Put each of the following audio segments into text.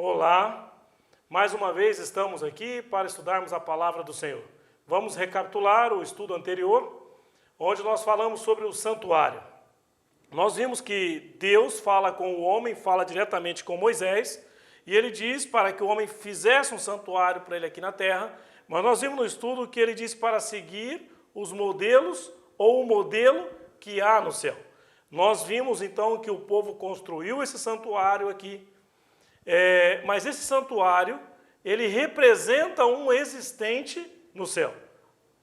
Olá, mais uma vez estamos aqui para estudarmos a palavra do Senhor. Vamos recapitular o estudo anterior, onde nós falamos sobre o santuário. Nós vimos que Deus fala com o homem, fala diretamente com Moisés, e ele diz para que o homem fizesse um santuário para ele aqui na terra, mas nós vimos no estudo que ele diz para seguir os modelos ou o modelo que há no céu. Nós vimos então que o povo construiu esse santuário aqui, mas esse santuário, ele representa um existente no céu.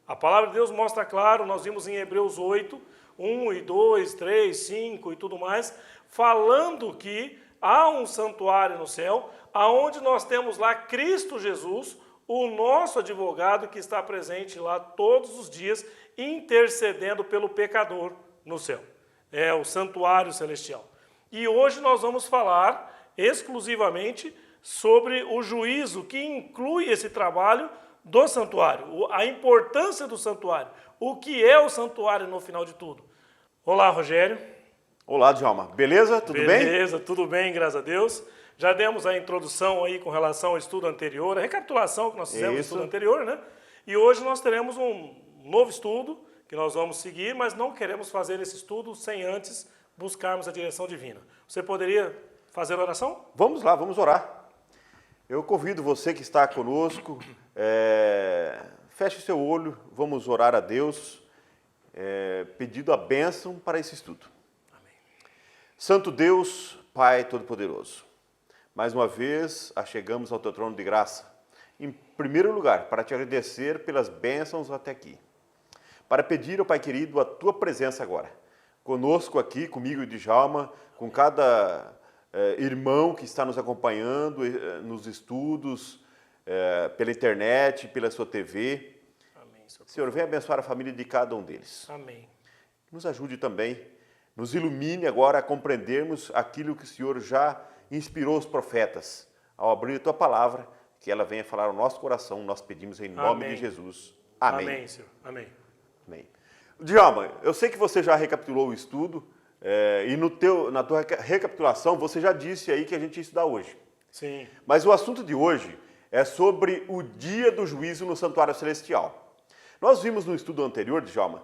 A palavra de Deus mostra claro, nós vimos em Hebreus 8, 1 e 2, 3, 5 e tudo mais, falando que há um santuário no céu, aonde nós temos lá Cristo Jesus, o nosso advogado que está presente lá todos os dias, intercedendo pelo pecador no céu. É o santuário celestial. E hoje nós vamos falar exclusivamente sobre o juízo que inclui esse trabalho do santuário, a importância do santuário, o que é o santuário no final de tudo. Olá, Rogério. Olá, Djalma. Beleza? Tudo bem? Beleza, tudo bem, graças a Deus. Já demos a introdução aí com relação ao estudo anterior, a recapitulação que nós fizemos no estudo anterior, né? E hoje nós teremos um novo estudo que nós vamos seguir, mas não queremos fazer esse estudo sem antes buscarmos a direção divina. Você poderia fazer a oração? Vamos lá, vamos orar. Eu convido você que está conosco, feche seu olho, vamos orar a Deus, pedindo a bênção para esse estudo. Amém. Santo Deus, Pai Todo-Poderoso, mais uma vez chegamos ao Teu trono de graça, em primeiro lugar, para Te agradecer pelas bênçãos até aqui, para pedir ao Pai querido a Tua presença agora, conosco aqui, comigo e Djalma, com cada irmão que está nos acompanhando nos estudos, pela internet, pela sua TV. Amém, Senhor, venha abençoar a família de cada um deles. Amém. Nos ajude também, nos ilumine agora a compreendermos aquilo que o Senhor já inspirou os profetas. Ao abrir a Tua palavra, que ela venha falar ao nosso coração, nós pedimos em nome Amém. de Jesus. Amém. Amém, Senhor. Amém. Amém. Djalma, eu sei que você já recapitulou o estudo, e na tua recapitulação você já disse aí que a gente ia estudar hoje. Sim. Mas o assunto de hoje é sobre o dia do juízo no santuário celestial. Nós vimos no estudo anterior, Djalma,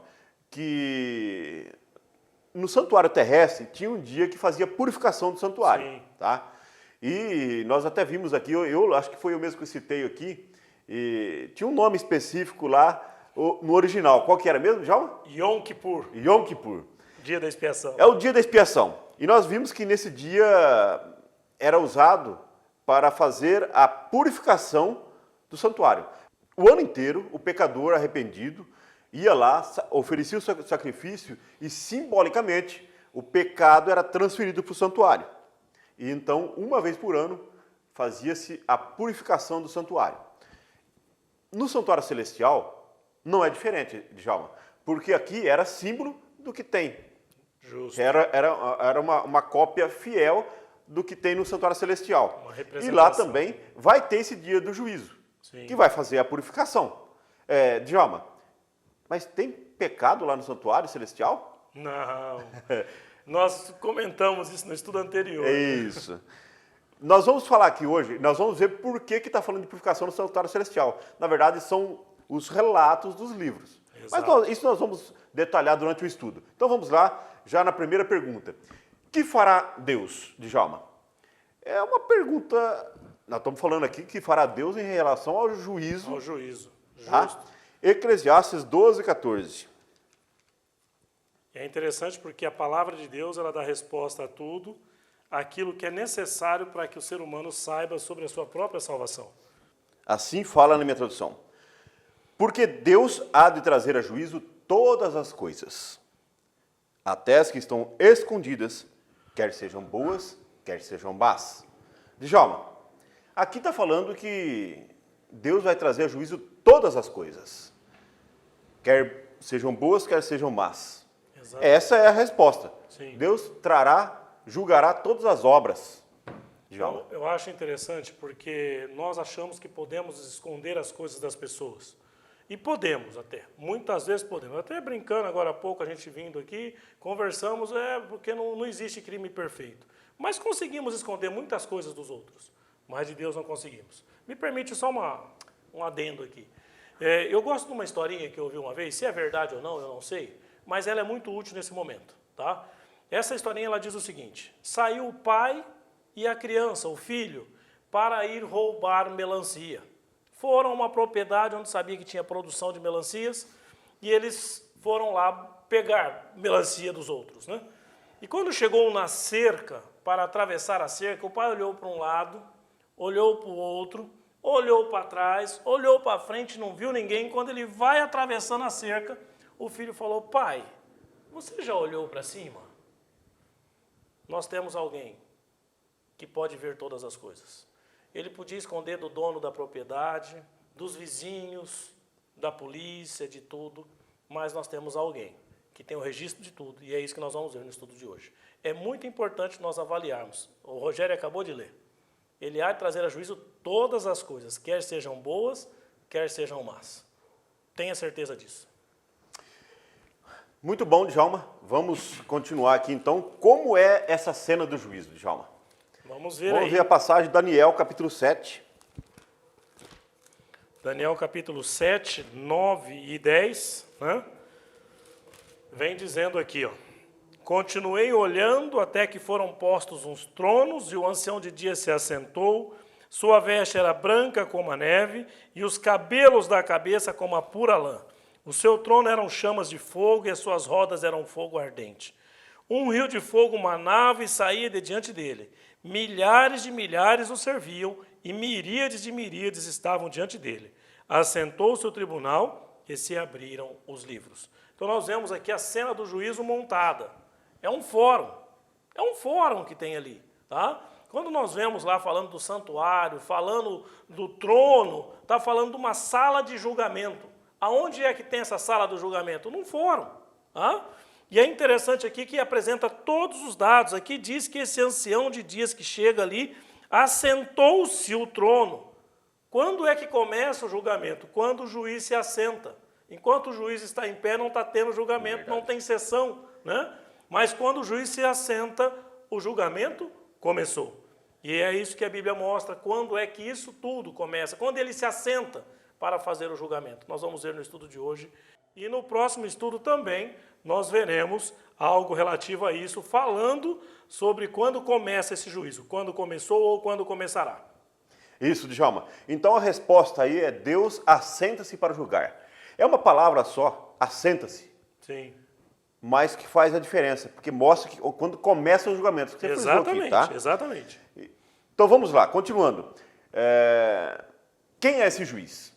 que no santuário terrestre tinha um dia que fazia purificação do santuário. Sim. Tá? E nós até vimos aqui, eu acho que foi eu mesmo que citei aqui, e tinha um nome específico lá no original. Qual que era mesmo, Djalma? Yom Kippur, Yom Kippur. dia da expiação. É o dia da expiação. E nós vimos que nesse dia era usado para fazer a purificação do santuário. O ano inteiro, o pecador arrependido ia lá, oferecia o sacrifício e, simbolicamente, o pecado era transferido para o santuário. E então, uma vez por ano, fazia-se a purificação do santuário. No santuário celestial, não é diferente, Djalma, porque aqui era símbolo do que tem. Justo. Era uma cópia fiel do que tem no santuário celestial. Uma representação. E lá também vai ter esse dia do juízo, Sim. que vai fazer a purificação. Djalma, mas tem pecado lá no santuário celestial? Não. Nós comentamos isso no estudo anterior. É isso. Nós vamos falar aqui hoje, nós vamos ver por que está falando de purificação no santuário celestial. Na verdade, são os relatos dos livros. Exato. Mas isso nós vamos detalhar durante o estudo. Então vamos lá, já na primeira pergunta. Que fará Deus, Djalma? É uma pergunta, nós estamos falando aqui que fará Deus em relação ao juízo. Ao juízo. Justo. Tá? Eclesiastes 12, 14. E é interessante porque a palavra de Deus ela dá resposta a tudo, aquilo que é necessário para que o ser humano saiba sobre a sua própria salvação. Assim fala na minha tradução. Porque Deus há de trazer a juízo todas as coisas, até as que estão escondidas, quer sejam boas, quer sejam más. Djalma, aqui está falando que Deus vai trazer a juízo todas as coisas, quer sejam boas, quer sejam más. Exato. Essa é a resposta. Sim. Deus julgará todas as obras. Djalma. Eu acho interessante porque nós achamos que podemos esconder as coisas das pessoas. E podemos até, muitas vezes podemos. Até brincando agora há pouco, a gente vindo aqui, conversamos, porque não existe crime perfeito. Mas conseguimos esconder muitas coisas dos outros. mas de Deus não conseguimos. Me permite só um adendo aqui. Eu gosto de uma historinha que eu ouvi uma vez, se é verdade ou não, eu não sei, mas ela é muito útil nesse momento, tá? Essa historinha ela diz o seguinte: saiu o pai e a criança, o filho, para ir roubar melancia. Foram a uma propriedade onde sabia que tinha produção de melancias e eles foram lá pegar melancia dos outros, né? E quando chegou na cerca, para atravessar a cerca, o pai olhou para um lado, olhou para o outro, olhou para trás, olhou para frente, não viu ninguém. Quando ele vai atravessando a cerca, o filho falou: pai, você já olhou para cima? Nós temos alguém que pode ver todas as coisas. Ele podia esconder do dono da propriedade, dos vizinhos, da polícia, de tudo, mas nós temos alguém que tem o registro de tudo, e é isso que nós vamos ver no estudo de hoje. É muito importante nós avaliarmos. O Rogério acabou de ler. Ele há de trazer a juízo todas as coisas, quer sejam boas, quer sejam más. Tenha certeza disso. Muito bom, Djalma. Vamos continuar aqui, então. Como é essa cena do juízo, Djalma? Vamos ver Vamos aí. ver a passagem de Daniel, capítulo 7. Daniel, capítulo 7, 9 e 10, né? Vem dizendo aqui, ó: continuei olhando até que foram postos uns tronos, e o ancião de dias se assentou. Sua veste era branca como a neve, e os cabelos da cabeça como a pura lã. O seu trono eram chamas de fogo, e as suas rodas eram fogo ardente. Um rio de fogo manava e saía de diante dele. Milhares de milhares o serviam, e miríades de miríades estavam diante dele. Assentou-se o tribunal, e se abriram os livros. Então nós vemos aqui a cena do juízo montada. É um fórum que tem ali, tá? Quando nós vemos lá falando do santuário, falando do trono, está falando de uma sala de julgamento. Aonde é que tem essa sala do julgamento? Num fórum, tá? E é interessante aqui que apresenta todos os dados. Aqui diz que esse ancião de dias que chega ali, assentou-se o trono. Quando é que começa o julgamento? Quando o juiz se assenta. Enquanto o juiz está em pé, não está tendo julgamento, não tem sessão, né? Mas quando o juiz se assenta, o julgamento começou. E é isso que a Bíblia mostra, quando é que isso tudo começa, quando ele se assenta para fazer o julgamento. Nós vamos ver no estudo de hoje. E no próximo estudo também, nós veremos algo relativo a isso, falando sobre quando começa esse juízo, quando começou ou quando começará. Isso, Djalma. Então a resposta aí é: Deus assenta-se para julgar. É uma palavra só, assenta-se. Sim. Mas que faz a diferença, porque mostra que quando começa o julgamento. Que você frisou aqui, tá? Exatamente. Então vamos lá, continuando. Quem é esse juiz?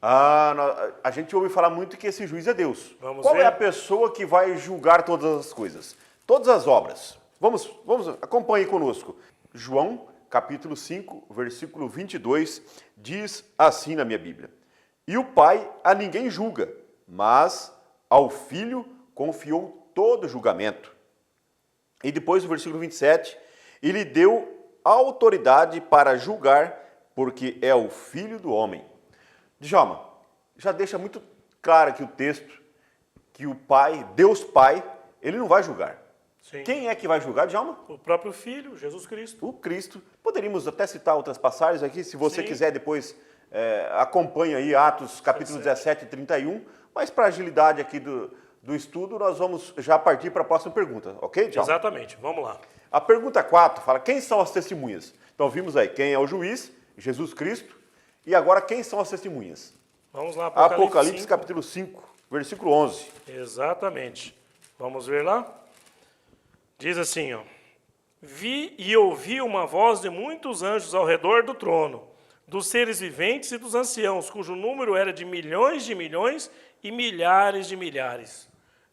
A gente ouve falar muito que esse juiz é Deus. Qual é a pessoa que vai julgar todas as coisas? Todas as obras. Vamos, acompanhe conosco. João, capítulo 5, versículo 22, diz assim na minha Bíblia: e o Pai a ninguém julga, mas ao Filho confiou todo o julgamento. E depois, no versículo 27, e lhe deu autoridade para julgar, porque é o Filho do homem. Djalma, já deixa muito claro aqui o texto, que o Pai, Deus Pai, ele não vai julgar. Sim. Quem é que vai julgar, Djalma? O próprio Filho, Jesus Cristo. O Cristo. Poderíamos até citar outras passagens aqui, se você quiser depois acompanha aí Atos capítulo 17 e 31, mas para agilidade aqui do estudo, nós vamos já partir para a próxima pergunta, ok, Djalma? Exatamente, vamos lá. A pergunta 4 fala: quem são as testemunhas? Então vimos aí quem é o juiz, Jesus Cristo, e agora quem são as testemunhas? Vamos lá, Apocalipse 5. capítulo 5, versículo 11. Exatamente. Vamos ver lá? Diz assim, ó: vi e ouvi uma voz de muitos anjos ao redor do trono, dos seres viventes e dos anciãos, cujo número era de milhões e milhares de milhares.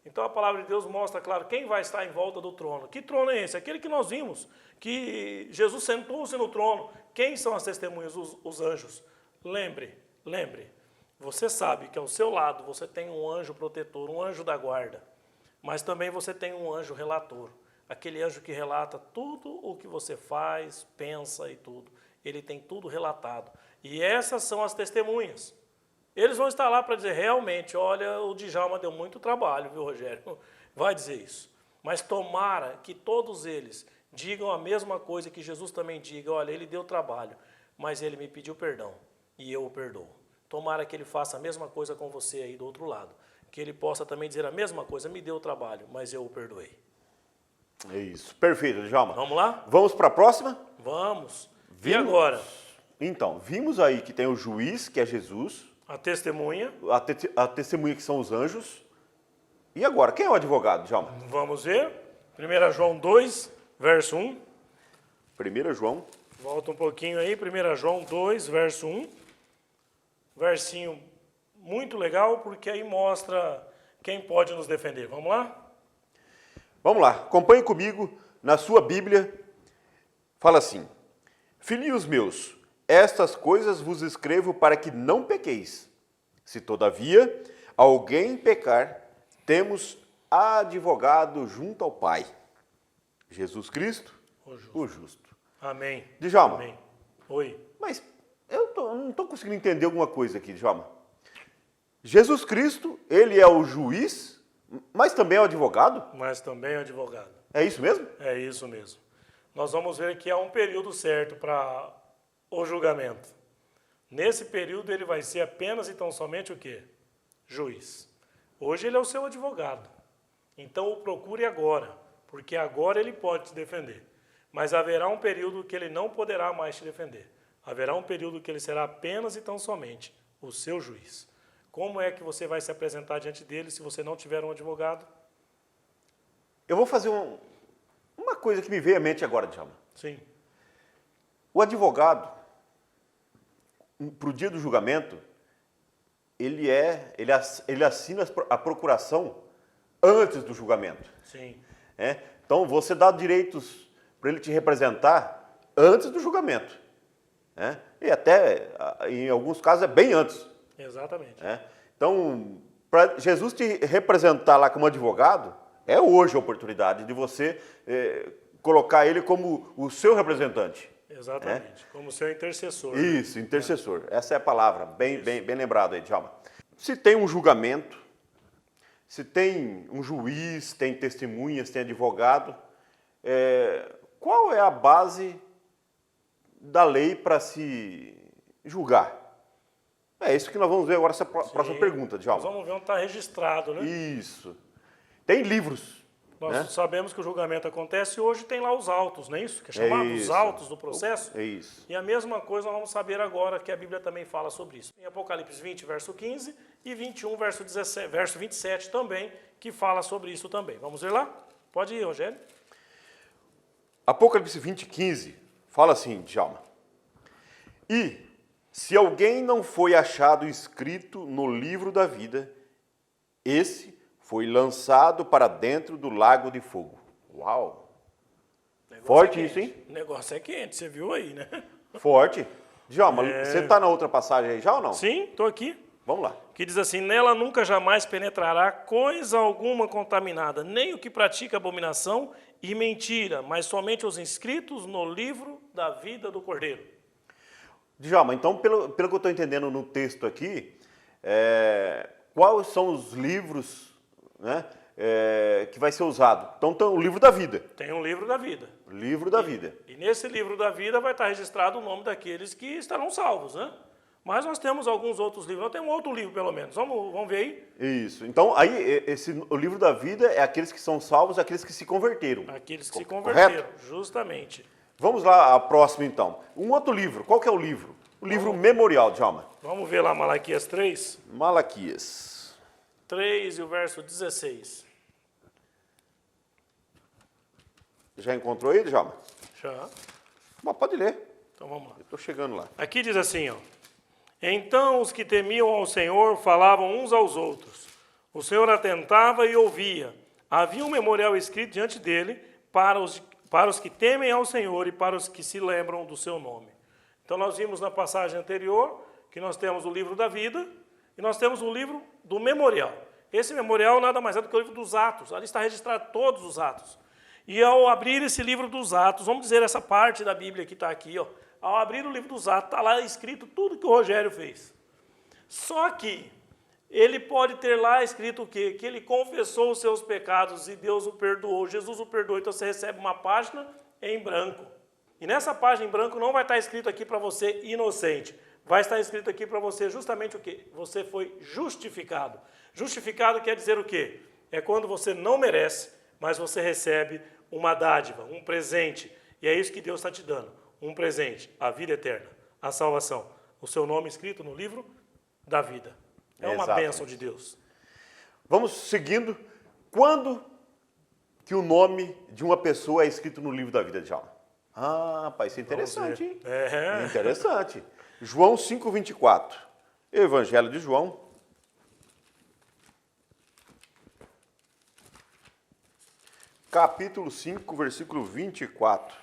Então a palavra de Deus mostra, claro, quem vai estar em volta do trono. Que trono é esse? Aquele que nós vimos, que Jesus sentou-se no trono. Quem são as testemunhas? Os anjos. Lembre, você sabe que ao seu lado você tem um anjo protetor, um anjo da guarda, mas também você tem um anjo relator, aquele anjo que relata tudo o que você faz, pensa e tudo. Ele tem tudo relatado. E essas são as testemunhas. Eles vão estar lá para dizer, realmente, olha, o Djalma deu muito trabalho, viu, Rogério? Vai dizer isso. Mas tomara que todos eles digam a mesma coisa, que Jesus também diga, olha, ele deu trabalho. mas ele me pediu perdão e eu o perdoo. Tomara que ele faça a mesma coisa com você aí do outro lado. Que ele possa também dizer a mesma coisa, me deu o trabalho, mas eu o perdoei. É isso. Perfeito, Djalma. Vamos lá? Vamos para a próxima? Vamos. E agora? Então, vimos aí que tem o juiz, que é Jesus, A testemunha. a testemunha, que são os anjos. E agora, quem é o advogado, Djalma? Vamos ver. 1 João 2, verso 1. 1 João. Volta um pouquinho aí. 1 João 2, verso 1. Versinho muito legal, porque aí mostra quem pode nos defender. Vamos lá? Vamos lá, acompanhe comigo na sua Bíblia. Fala assim: Filhinhos meus, estas coisas vos escrevo para que não pequeis. Se todavia alguém pecar, temos advogado junto ao Pai, Jesus Cristo, o justo. Amém. Djalma. Amém. Oi. Mas eu não estou conseguindo entender alguma coisa aqui, Djalma. Jesus Cristo, ele é o juiz, mas também é o advogado? Mas também é advogado. É isso mesmo? É isso mesmo. Nós vamos ver que há um período certo para o julgamento. Nesse período ele vai ser apenas e tão somente o quê? Juiz. Hoje ele é o seu advogado. Então o procure agora, porque agora ele pode te defender. Mas haverá um período que ele não poderá mais te defender. Haverá um período que ele será apenas e tão somente o seu juiz. Como é que você vai se apresentar diante dele se você não tiver um advogado? Eu vou fazer uma coisa que me veio à mente agora, Djalma. Sim. O advogado, para o dia do julgamento, ele assina a procuração antes do julgamento. Sim. Então, você dá direitos para ele te representar antes do julgamento. E até, em alguns casos, é bem antes. Exatamente. Então, para Jesus te representar lá como advogado, é hoje a oportunidade de você colocar ele como o seu representante. Exatamente, como seu intercessor. Isso, intercessor. Essa é a palavra, bem lembrado aí, Djalma. Se tem um julgamento, se tem um juiz, tem testemunhas, tem advogado, qual é a base da lei para se julgar? É isso que nós vamos ver agora, essa próxima pergunta, Djalma. Nós vamos ver onde está registrado, né? Isso. Tem livros. Nós sabemos que o julgamento acontece hoje, tem lá os autos, não é isso? Que é chamado os autos do processo. É isso. E a mesma coisa nós vamos saber agora, que a Bíblia também fala sobre isso. Em Apocalipse 20, verso 15, e 21, verso 27 também, que fala sobre isso também. Vamos ver lá? Pode ir, Rogério. Apocalipse 20, 15, fala assim, Djalma. E se alguém não foi achado escrito no livro da vida, esse foi lançado para dentro do lago de fogo. Uau! Forte isso, hein? O negócio é quente, você viu aí, né? Forte. Djalma, você está na outra passagem aí já ou não? Sim, estou aqui. Vamos lá. Que diz assim, nela nunca jamais penetrará coisa alguma contaminada, nem o que pratica abominação e mentira, mas somente os inscritos no livro da vida do Cordeiro. Djalma, então, pelo que eu estou entendendo no texto aqui, quais são os livros, né, que vai ser usado? Então, tem o livro da vida. Tem um livro da vida. Livro da vida. E nesse livro da vida vai estar registrado o nome daqueles que estarão salvos, né? Mas nós temos alguns outros livros. Nós temos um outro livro, pelo menos. Vamos ver aí? Isso. Então, aí, o livro da vida é aqueles que são salvos, aqueles que se converteram. Aqueles que se converteram, correto? Justamente. Vamos lá, a próxima, então. Um outro livro. Qual que é o livro? O livro memorial, Djalma. Vamos ver lá Malaquias 3. Malaquias. 3 e o verso 16. Já encontrou aí, Djalma? Já. Mas pode ler. Então vamos lá. Eu estou chegando lá. Aqui diz assim, ó. Então os que temiam ao Senhor falavam uns aos outros. O Senhor atentava e ouvia. Havia um memorial escrito diante dele para os que temem ao Senhor e para os que se lembram do seu nome. Então nós vimos na passagem anterior que nós temos o livro da vida e nós temos o livro do memorial. Esse memorial nada mais é do que o livro dos Atos. Ali está registrado todos os atos. E ao abrir esse livro dos Atos, vamos dizer essa parte da Bíblia que está aqui, ó, ao abrir o livro dos Atos, está lá escrito tudo que o Rogério fez. Só que ele pode ter lá escrito o quê? Que ele confessou os seus pecados e Deus o perdoou, Jesus o perdoou. Então você recebe uma página em branco. E nessa página em branco não vai estar escrito aqui para você inocente. Vai estar escrito aqui para você justamente o quê? Você foi justificado. Justificado quer dizer o quê? É quando você não merece, mas você recebe uma dádiva, um presente. E é isso que Deus está te dando. Um presente, a vida eterna, a salvação. O seu nome escrito no livro da vida. É uma bênção de Deus. Vamos seguindo. Quando que o nome de uma pessoa é escrito no livro da vida, Djalma? Ah, rapaz, isso é interessante, hein? É. Interessante. João 5,24. Evangelho de João. Capítulo 5, versículo 24.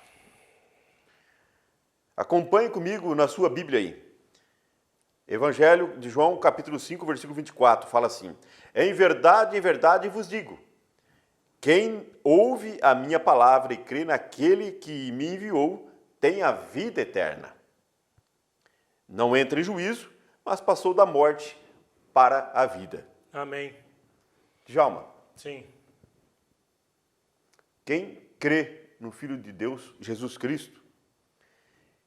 Acompanhe comigo na sua Bíblia aí. Evangelho de João, capítulo 5, versículo 24, fala assim: em verdade vos digo, quem ouve a minha palavra e crê naquele que me enviou, tem a vida eterna. Não entra em juízo, mas passou da morte para a vida. Amém. Djalma, Sim. quem crê no Filho de Deus, Jesus Cristo,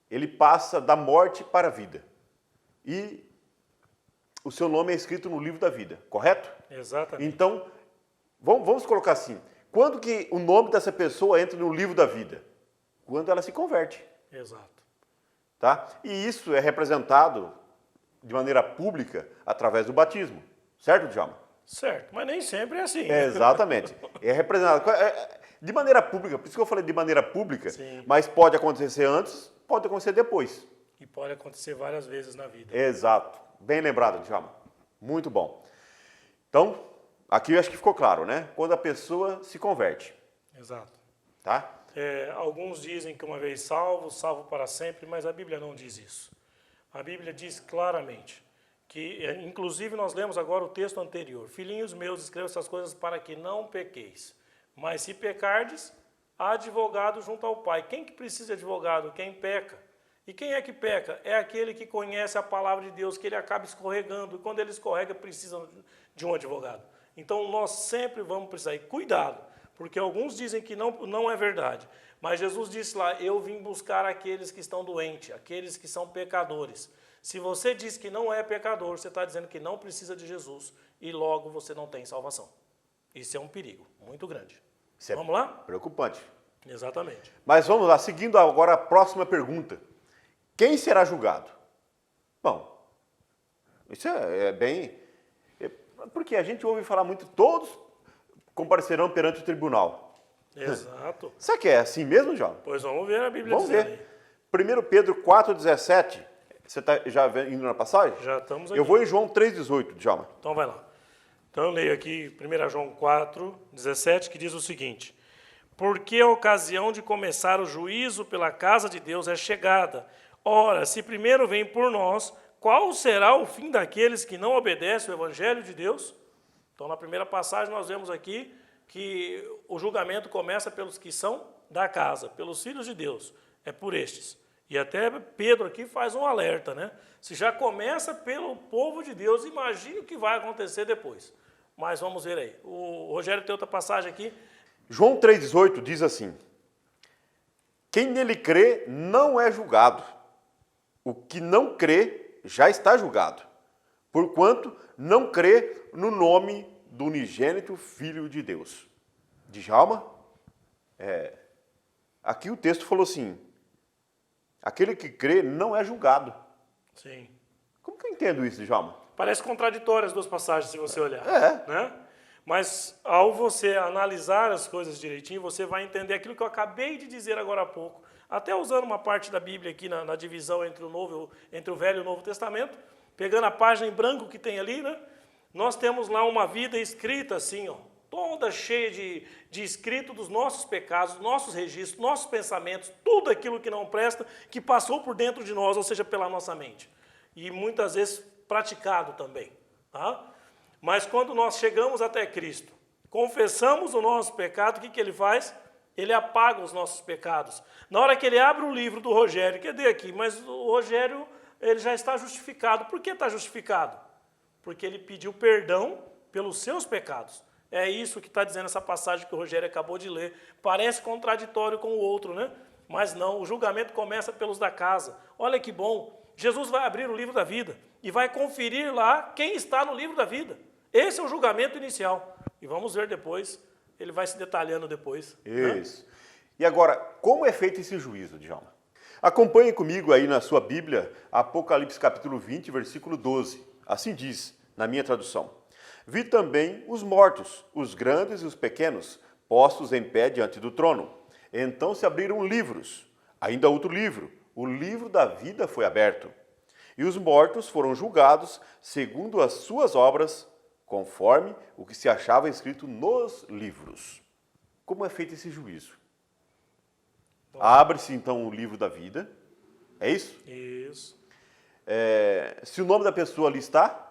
ele passa da morte para a vida. E o seu nome é escrito no livro da vida, correto? Exatamente. Então, vamos colocar assim, quando que o nome dessa pessoa entra no livro da vida? Quando ela se converte. Exato. Tá? E isso é representado de maneira pública através do batismo. Certo, Djalma? Certo, mas nem sempre é assim. Exatamente. É representado de maneira pública, por isso que eu falei de maneira pública, Sim. mas pode acontecer antes, pode acontecer depois. E pode acontecer várias vezes na vida. Exato. Bem lembrado, Djalma. Muito bom. Então, aqui eu acho que ficou claro, né? Quando a pessoa se converte. Exato. Tá? Alguns dizem que uma vez salvo, salvo para sempre, mas a Bíblia não diz isso. A Bíblia diz claramente que, inclusive nós lemos agora o texto anterior, filhinhos meus, escrevo essas coisas para que não pequeis, mas se pecardes, há advogado junto ao Pai. Quem que precisa de advogado? Quem peca. E quem é que peca? É aquele que conhece a palavra de Deus, que ele acaba escorregando, e quando ele escorrega precisa de um advogado. Então nós sempre vamos precisar, e cuidado, porque alguns dizem que não é verdade, mas Jesus disse lá, eu vim buscar aqueles que estão doentes, aqueles que são pecadores. Se você diz que não é pecador, você está dizendo que não precisa de Jesus, e logo você não tem salvação. Isso é um perigo muito grande. Isso é Vamos lá? preocupante. Exatamente. Mas vamos lá, seguindo agora a próxima pergunta. Quem será julgado? Bom, isso é bem... porque a gente ouve falar muito, todos comparecerão perante o tribunal. Exato. Será que é assim mesmo, João? Pois vamos ver a Bíblia Vamos dizendo ver. 1 Pedro 4,17. Você está já indo na passagem? aí. Já estamos aqui. Eu vou em João 3,18, Djalma. Então vai lá. Então eu leio aqui 1 João 4,17, que diz o seguinte: porque a ocasião de começar o juízo pela casa de Deus é chegada. Ora, se primeiro vem por nós, qual será o fim daqueles que não obedecem o evangelho de Deus? Então, na primeira passagem, nós vemos aqui que o julgamento começa pelos que são da casa, pelos filhos de Deus. É por estes. E até Pedro aqui faz um alerta, né? Se já começa pelo povo de Deus, imagine o que vai acontecer depois. Mas vamos ver aí. O Rogério tem outra passagem aqui. João 3,18 diz assim: quem nele crê não é julgado. O que não crê já está julgado, porquanto não crê no nome do unigênito Filho de Deus. Djalma, aqui o texto falou assim, aquele que crê não é julgado. Sim. Como que eu entendo isso, Djalma? Parece contraditório as duas passagens, se você olhar. É. Né? Mas, ao você analisar as coisas direitinho, você vai entender aquilo que eu acabei de dizer agora há pouco, até usando uma parte da Bíblia aqui na divisão entre o Velho e o Novo Testamento, pegando a página em branco que tem ali, né? Nós temos lá uma vida escrita assim, ó, toda cheia de escrito dos nossos pecados, nossos registros, nossos pensamentos, tudo aquilo que não presta, que passou por dentro de nós, ou seja, pela nossa mente. E muitas vezes praticado também. Tá? Mas quando nós chegamos até Cristo, confessamos o nosso pecado, o que ele faz? Ele apaga os nossos pecados. Na hora que ele abre o livro do Rogério, cadê aqui? Mas o Rogério, ele já está justificado. Por que está justificado? Porque ele pediu perdão pelos seus pecados. É isso que está dizendo essa passagem que o Rogério acabou de ler. Parece contraditório com o outro, né? Mas não, o julgamento começa pelos da casa. Olha que bom, Jesus vai abrir o livro da vida e vai conferir lá quem está no livro da vida. Esse é o julgamento inicial. E vamos ver depois, ele vai se detalhando depois. Isso. Né? E agora, como é feito esse juízo, Djalma? Acompanhe comigo aí na sua Bíblia, Apocalipse capítulo 20, versículo 12. Assim diz, na minha tradução. Vi também os mortos, os grandes e os pequenos, postos em pé diante do trono. Então se abriram livros. Ainda outro livro, o livro da vida foi aberto. E os mortos foram julgados segundo as suas obras, conforme o que se achava escrito nos livros. Como é feito esse juízo? Abre-se então o livro da vida, é isso? Isso. Se o nome da pessoa ali está,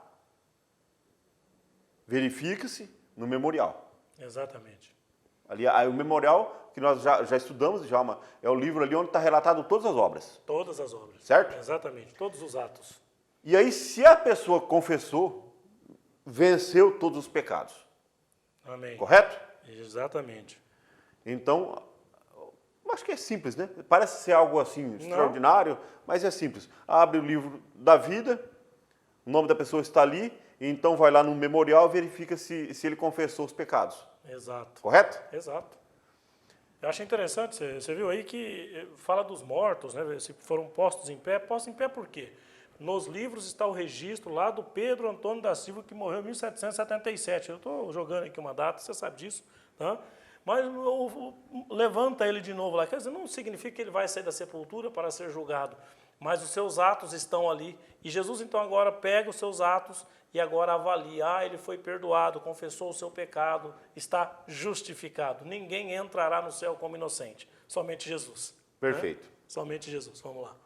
verifica-se no memorial. Exatamente. Ali, o memorial que nós já estudamos, Djalma, é o livro ali onde está relatado todas as obras. Todas as obras. Certo? Exatamente, todos os atos. E aí, se a pessoa confessou, venceu todos os pecados. Amém. Correto? Exatamente. Então, acho que é simples, né? Parece ser algo assim extraordinário, mas é simples. Abre o livro da vida, o nome da pessoa está ali, e então vai lá no memorial e verifica se ele confessou os pecados. Exato. Correto? Exato. Eu achei interessante, você viu aí que fala dos mortos, né? Se foram postos em pé por quê? Nos livros está o registro lá do Pedro Antônio da Silva, que morreu em 1777. Eu estou jogando aqui uma data, você sabe disso, tá? Mas levanta ele de novo lá. Quer dizer, não significa que ele vai sair da sepultura para ser julgado, mas os seus atos estão ali. E Jesus, então, agora pega os seus atos e agora avalia. Ele foi perdoado, confessou o seu pecado, está justificado. Ninguém entrará no céu como inocente, somente Jesus. Perfeito. Né? Somente Jesus, vamos lá.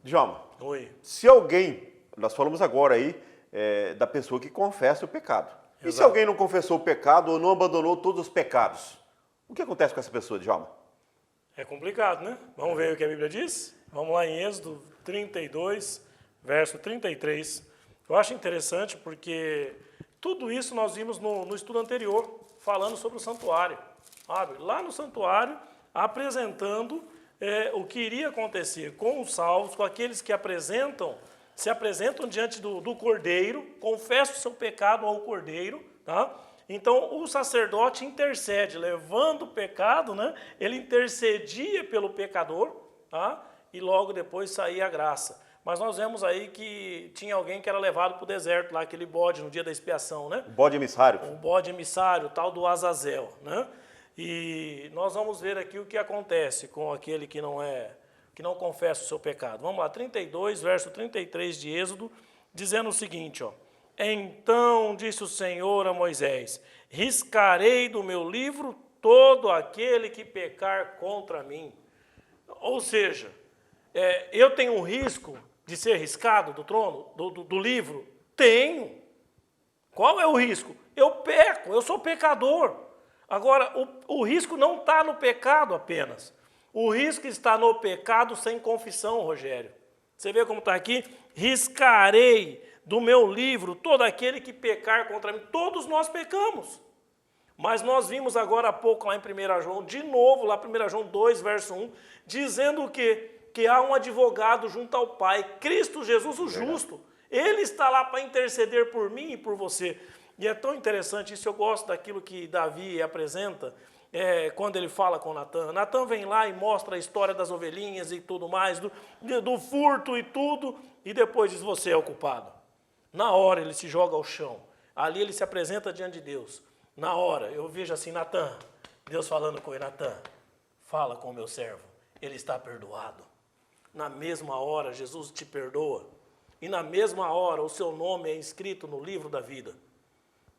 Djalma, Oi. se alguém, nós falamos agora aí da pessoa que confessa o pecado. Exato. E se alguém não confessou o pecado ou não abandonou todos os pecados? O que acontece com essa pessoa, Djalma? É complicado, né? Vamos ver o que a Bíblia diz? Vamos lá em Êxodo 32, verso 33. Eu acho interessante porque tudo isso nós vimos no estudo anterior, falando sobre o santuário. Sabe? Lá no santuário, apresentando o que iria acontecer com os salvos, com aqueles que se apresentam diante do Cordeiro, confessam o seu pecado ao Cordeiro, tá? Então, o sacerdote intercede, levando o pecado, né? Ele intercedia pelo pecador, tá? E logo depois saía a graça. Mas nós vemos aí que tinha alguém que era levado para o deserto, lá, aquele bode no dia da expiação, né? O bode emissário. O bode emissário, o tal do Azazel, né? E nós vamos ver aqui o que acontece com aquele que não confessa o seu pecado. Vamos lá, 32, verso 33 de Êxodo, dizendo o seguinte, ó. Então disse o Senhor a Moisés, riscarei do meu livro todo aquele que pecar contra mim. Ou seja, eu tenho um risco de ser riscado do trono, do livro? Tenho. Qual é o risco? Eu peco, eu sou pecador. Agora, o risco não está no pecado apenas. O risco está no pecado sem confissão, Rogério. Você vê como está aqui? Riscarei do meu livro todo aquele que pecar contra mim. Todos nós pecamos. Mas nós vimos agora há pouco lá em 1 João, de novo, lá 1 João 2, verso 1, dizendo o quê? Que há um advogado junto ao Pai, Cristo Jesus o justo. Ele está lá para interceder por mim e por você. E é tão interessante isso, eu gosto daquilo que Davi apresenta, quando ele fala com Natan. Natan vem lá e mostra a história das ovelhinhas e tudo mais, do furto e tudo, e depois diz, você é o culpado. Na hora ele se joga ao chão, ali ele se apresenta diante de Deus. Na hora, eu vejo assim, Natan, Deus falando com ele, Natan, fala com o meu servo, ele está perdoado. Na mesma hora, Jesus te perdoa. E na mesma hora, o seu nome é escrito no livro da vida.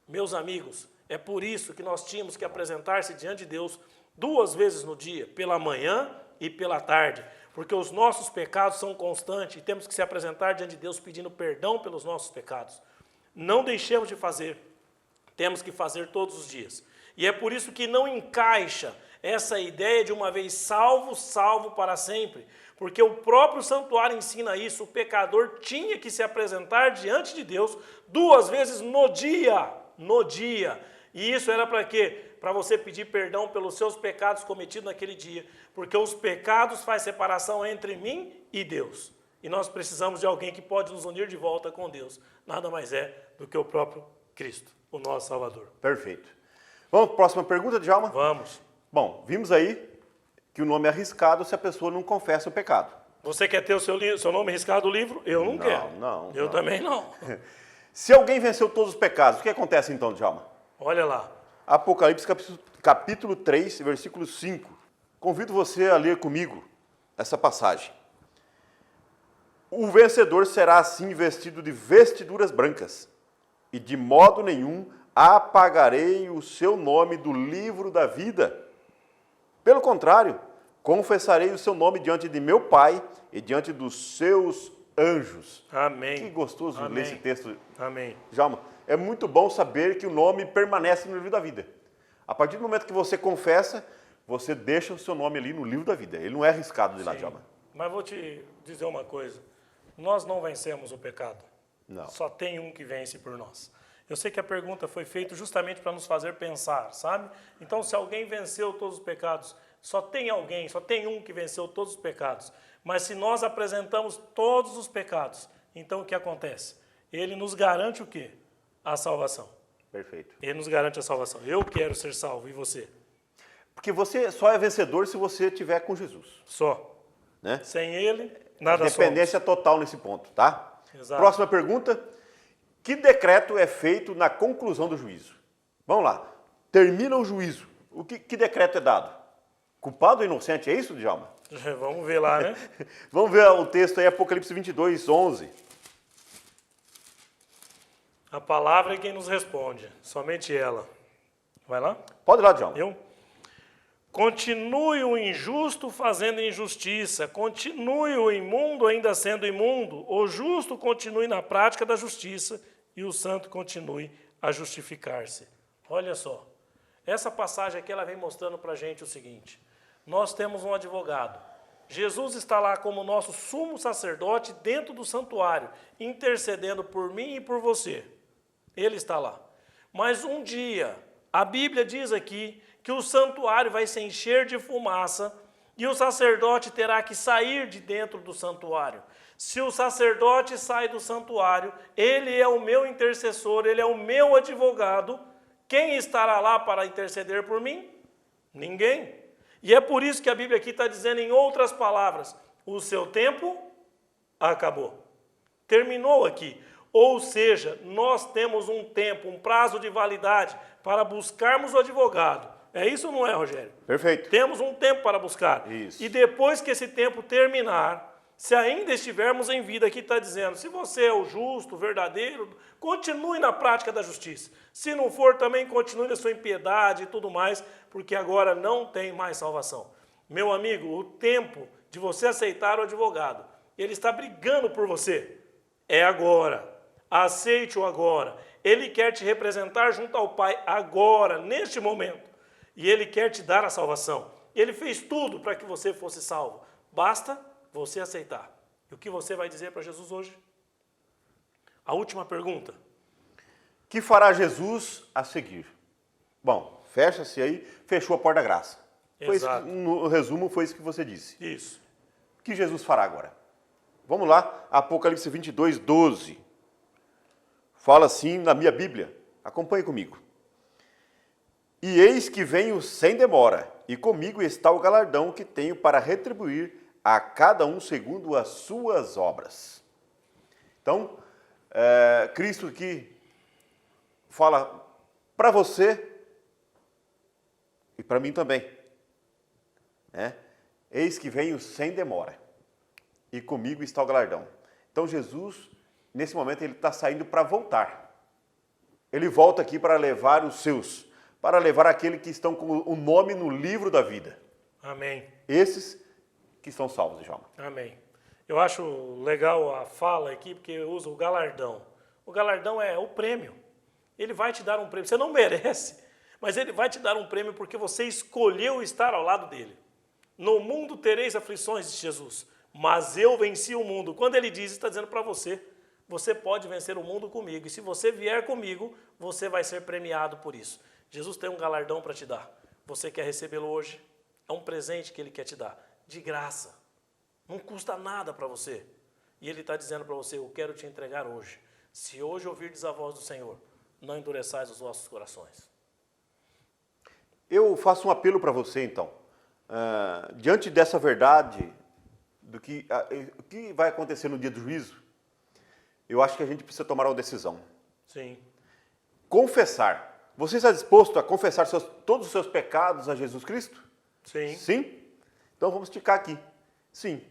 Meus amigos, é por isso que nós tínhamos que apresentar-se diante de Deus 2 vezes no dia, pela manhã e pela tarde, porque os nossos pecados são constantes e temos que se apresentar diante de Deus pedindo perdão pelos nossos pecados. Não deixemos de fazer, temos que fazer todos os dias. E é por isso que não encaixa essa ideia de uma vez salvo, salvo para sempre, porque o próprio santuário ensina isso, o pecador tinha que se apresentar diante de Deus 2 vezes no dia, E isso era para quê? Para você pedir perdão pelos seus pecados cometidos naquele dia. Porque os pecados fazem separação entre mim e Deus. E nós precisamos de alguém que pode nos unir de volta com Deus. Nada mais é do que o próprio Cristo, o nosso Salvador. Perfeito. Vamos para a próxima pergunta, Djalma? Vamos. Bom, vimos aí que o nome é arriscado se a pessoa não confessa o pecado. Você quer ter o seu nome riscado no livro? Eu não quero. Eu também não. Se alguém venceu todos os pecados, o que acontece então, Djalma? Olha lá. Apocalipse capítulo 3, versículo 5. Convido você a ler comigo essa passagem. O vencedor será assim vestido de vestiduras brancas, e de modo nenhum apagarei o seu nome do livro da vida. Pelo contrário, confessarei o seu nome diante de meu Pai e diante dos seus anjos. Amém. Que gostoso Amém. ler esse texto. Amém. Djalma, é muito bom saber que o nome permanece no livro da vida. A partir do momento que você confessa, você deixa o seu nome ali no livro da vida. Ele não é arriscado de lá, Djalma. Mas vou te dizer uma coisa. Nós não vencemos o pecado. Não. Só tem um que vence por nós. Eu sei que a pergunta foi feita justamente para nos fazer pensar, sabe? Então, se alguém venceu todos os pecados, só tem um que venceu todos os pecados. Mas se nós apresentamos todos os pecados, então o que acontece? Ele nos garante o quê? A salvação. Perfeito. Ele nos garante a salvação. Eu quero ser salvo, e você? Porque você só é vencedor se você estiver com Jesus. Só. Né? Sem ele, nada somos. Dependência total nesse ponto, tá? Exato. Próxima pergunta. Que decreto é feito na conclusão do juízo? Vamos lá. Termina o juízo. Que decreto é dado? Culpado ou inocente? É isso, Djalma? Vamos ver lá, né? Vamos ver o texto aí, Apocalipse 22, 11. A palavra é quem nos responde, somente ela. Vai lá? Pode ir lá, Djalma. Eu? Continue o injusto fazendo injustiça, continue o imundo ainda sendo imundo, o justo continue na prática da justiça e o santo continue a justificar-se. Olha só, essa passagem aqui ela vem mostrando para a gente o seguinte: nós temos um advogado. Jesus está lá como nosso sumo sacerdote dentro do santuário, intercedendo por mim e por você. Ele está lá. Mas um dia, a Bíblia diz aqui que o santuário vai se encher de fumaça e o sacerdote terá que sair de dentro do santuário. Se o sacerdote sai do santuário, ele é o meu intercessor, ele é o meu advogado. Quem estará lá para interceder por mim? Ninguém. E é por isso que a Bíblia aqui está dizendo, em outras palavras, o seu tempo acabou. Terminou aqui. Ou seja, nós temos um tempo, um prazo de validade para buscarmos o advogado. É isso ou não é, Rogério? Perfeito. Temos um tempo para buscar. Isso. E depois que esse tempo terminar, se ainda estivermos em vida, aqui está dizendo, se você é o justo, o verdadeiro, continue na prática da justiça. Se não for, também continue na sua impiedade e tudo mais, porque agora não tem mais salvação. Meu amigo, o tempo de você aceitar o advogado, ele está brigando por você. É agora. Aceite-o agora. Ele quer te representar junto ao Pai agora, neste momento. E Ele quer te dar a salvação. Ele fez tudo para que você fosse salvo. Basta você aceitar. E o que você vai dizer para Jesus hoje? A última pergunta. Que fará Jesus a seguir? Bom, fecha-se aí, fechou a porta da graça. Exato. No resumo, foi isso que você disse. Isso. O que Jesus fará agora? Vamos lá, Apocalipse 22, 12. Fala assim na minha Bíblia. Acompanhe comigo. E eis que venho sem demora, e comigo está o galardão que tenho para retribuir a cada um segundo as suas obras. Então, Cristo aqui fala para você e para mim também. Eis que venho sem demora, e comigo está o galardão. Então, Jesus, nesse momento, ele está saindo para voltar. Ele volta aqui para levar os seus, para levar aqueles que estão com o nome no livro da vida. Amém. Esses que estão salvos, Djalma. Amém. Eu acho legal a fala aqui, porque usa o galardão. O galardão é o prêmio. Ele vai te dar um prêmio. Você não merece, mas ele vai te dar um prêmio porque você escolheu estar ao lado dele. No mundo tereis aflições, disse Jesus, mas eu venci o mundo. Quando ele diz, está dizendo para você, você pode vencer o mundo comigo. E se você vier comigo, você vai ser premiado por isso. Jesus tem um galardão para te dar. Você quer recebê-lo hoje? É um presente que Ele quer te dar, de graça. Não custa nada para você. E Ele está dizendo para você, eu quero te entregar hoje. Se hoje ouvirdes a voz do Senhor, não endureçais os vossos corações. Eu faço um apelo para você, então. Diante dessa verdade, o que vai acontecer no dia do juízo, eu acho que a gente precisa tomar uma decisão. Sim. Confessar. Você está disposto a confessar todos os seus pecados a Jesus Cristo? Sim. Sim? Então vamos esticar aqui. Sim.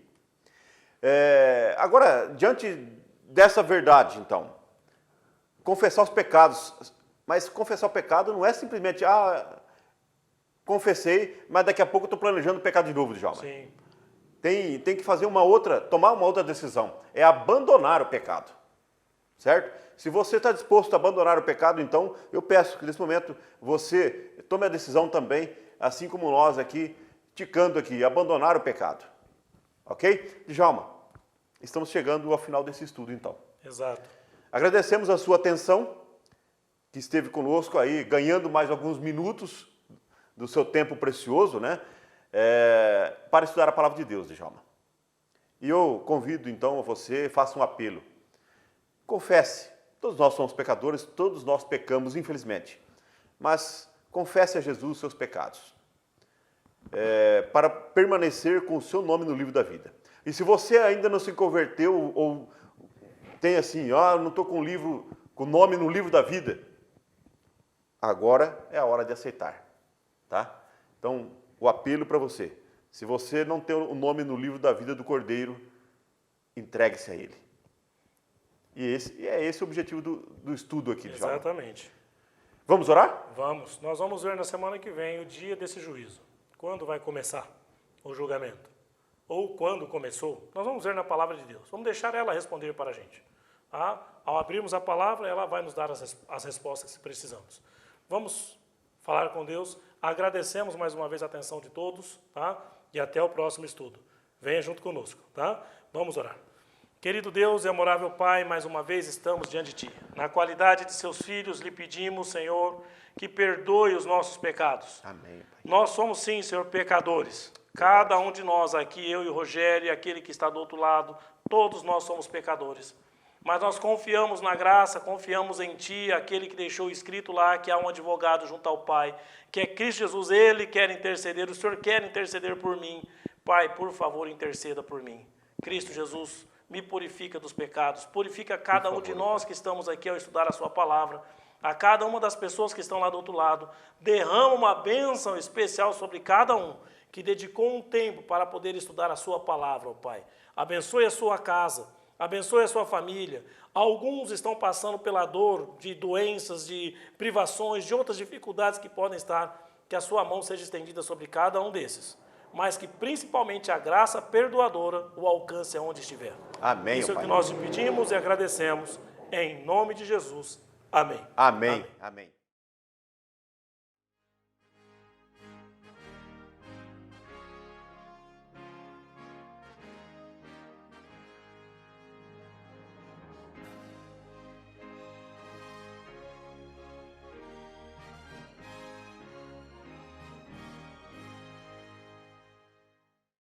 Agora, diante dessa verdade, então, confessar os pecados. Mas confessar o pecado não é simplesmente, confessei, mas daqui a pouco eu estou planejando pecar de novo, Djalma. Sim. Tem que fazer tomar uma outra decisão. É abandonar o pecado. Certo? Se você está disposto a abandonar o pecado, então eu peço que nesse momento você tome a decisão também, assim como nós aqui, ticando aqui, abandonar o pecado. Ok? Djalma, estamos chegando ao final desse estudo, então. Exato. Agradecemos a sua atenção, que esteve conosco aí, ganhando mais alguns minutos do seu tempo precioso, né? Para estudar a palavra de Deus, Djalma. E eu convido, então, a você, faça um apelo. Confesse. Todos nós somos pecadores, todos nós pecamos, infelizmente. Mas confesse a Jesus os seus pecados. Para permanecer com o seu nome no livro da vida. E se você ainda não se converteu ou tem assim, não estou com o nome no livro da vida, agora é a hora de aceitar, tá? Então, o apelo para você, se você não tem o nome no livro da vida do Cordeiro, entregue-se a Ele. E é esse o objetivo do estudo aqui, Djalma. Exatamente. Vamos orar? Vamos. Nós vamos ver na semana que vem o dia desse juízo. Quando vai começar o julgamento? Ou quando começou? Nós vamos ver na palavra de Deus. Vamos deixar ela responder para a gente. Tá? Ao abrirmos a palavra, ela vai nos dar as respostas que precisamos. Vamos falar com Deus. Agradecemos mais uma vez a atenção de todos, tá? E até o próximo estudo. Venha junto conosco, tá? Vamos orar. Querido Deus e amorável Pai, mais uma vez estamos diante de Ti. Na qualidade de seus filhos, lhe pedimos, Senhor, que perdoe os nossos pecados. Amém, Pai. Nós somos, sim, Senhor, pecadores. Cada um de nós aqui, eu e o Rogério, e aquele que está do outro lado, todos nós somos pecadores. Mas nós confiamos na graça, confiamos em Ti, aquele que deixou escrito lá que há um advogado junto ao Pai, que é Cristo Jesus. Ele quer interceder, o Senhor quer interceder por mim. Pai, por favor, interceda por mim. Cristo Jesus, me purifica dos pecados, purifica cada um de nós que estamos aqui ao estudar a Sua palavra, a cada uma das pessoas que estão lá do outro lado. Derrama uma bênção especial sobre cada um que dedicou um tempo para poder estudar a Sua palavra, ó Pai. Abençoe a sua casa, abençoe a sua família. Alguns estão passando pela dor de doenças, de privações, de outras dificuldades que podem estar, que a sua mão seja estendida sobre cada um desses. Mas que principalmente a graça perdoadora o alcance aonde estiver. Amém. Isso é o Pai. que nós te pedimos e agradecemos. Em nome de Jesus. Amém. Amém. Amém.